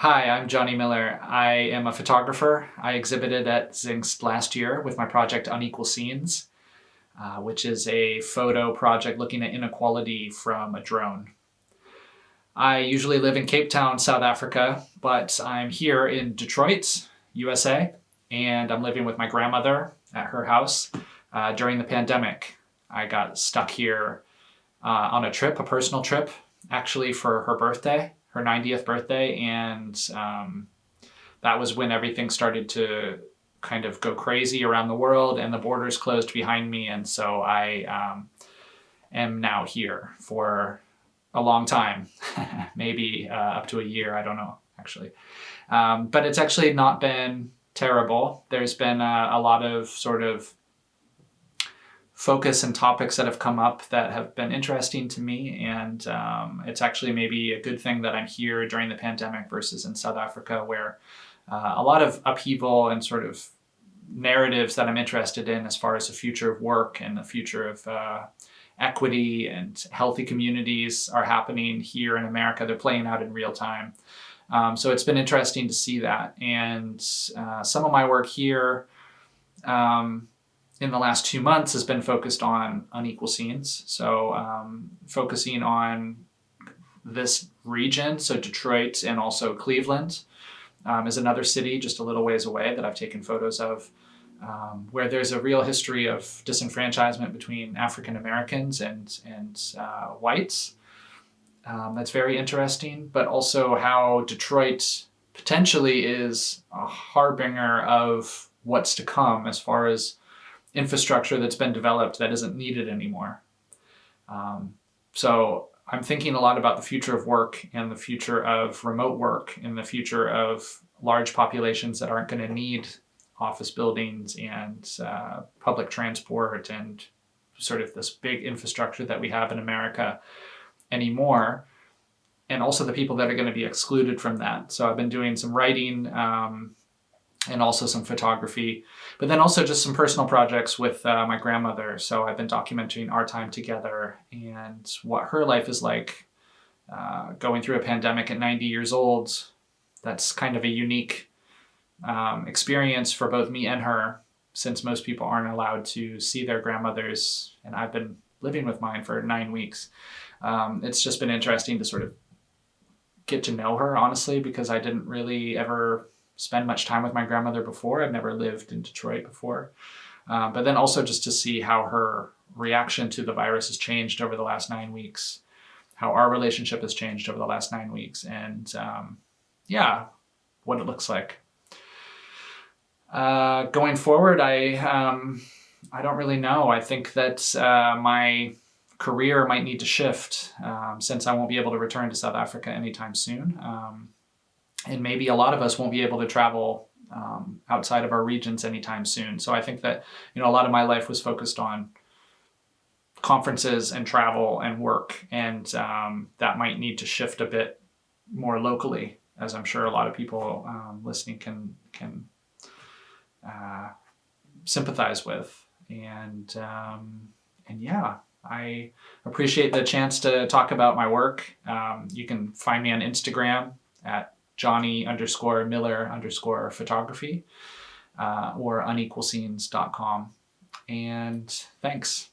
Hi, I'm Johnny Miller. I am a photographer. I exhibited at Zingst last year with my project Unequal Scenes, which is a photo project looking at inequality from a drone. I usually live in Cape Town, South Africa, but I'm here in Detroit, USA, and I'm living with my grandmother at her house during the pandemic. I got stuck here on a trip, a personal trip, actually for her birthday, her 90th birthday, and that was when everything started to kind of go crazy around the world and the borders closed behind me. And so I am now here for a long time, maybe up to a year. I don't know, actually. But it's actually not been terrible. There's been a lot of sort of focus and topics that have come up that have been interesting to me. And it's actually maybe a good thing that I'm here during the pandemic versus in South Africa, where a lot of upheaval and sort of narratives that I'm interested in as far as the future of work and the future of equity and healthy communities are happening here in America. They're playing out in real time. So it's been interesting to see that. And some of my work here in the last 2 months has been focused on unequal scenes. So focusing on this region, so Detroit and also Cleveland is another city just a little ways away that I've taken photos of, where there's a real history of disenfranchisement between African Americans and whites. That's very interesting, but also how Detroit potentially is a harbinger of what's to come as far as infrastructure that's been developed that isn't needed anymore. So I'm thinking a lot about the future of work and the future of remote work and the future of large populations that aren't going to need office buildings and public transport and sort of this big infrastructure that we have in America anymore. And also the people that are going to be excluded from that. So I've been doing some writing and also some photography, but then also just some personal projects with my grandmother. So I've been documenting our time together and what her life is like going through a pandemic at 90 years old. That's kind of a unique experience for both me and her, since most people aren't allowed to see their grandmothers, and I've been living with mine for 9 weeks. It's just been interesting to sort of get to know her, honestly, because I didn't really ever spend much time with my grandmother before. I've never lived in Detroit before. But then also just to see how her reaction to the virus has changed over the last 9 weeks, how our relationship has changed over the last 9 weeks, and what it looks like. Going forward, I don't really know. I think that my career might need to shift since I won't be able to return to South Africa anytime soon. And maybe a lot of us won't be able to travel outside of our regions anytime soon. So I think that, a lot of my life was focused on conferences and travel and work, and that might need to shift a bit more locally, as I'm sure a lot of people listening can sympathize with. And yeah, I appreciate the chance to talk about my work. You can find me on Instagram at Johnny_Miller_photography or unequalscenes.com. And thanks.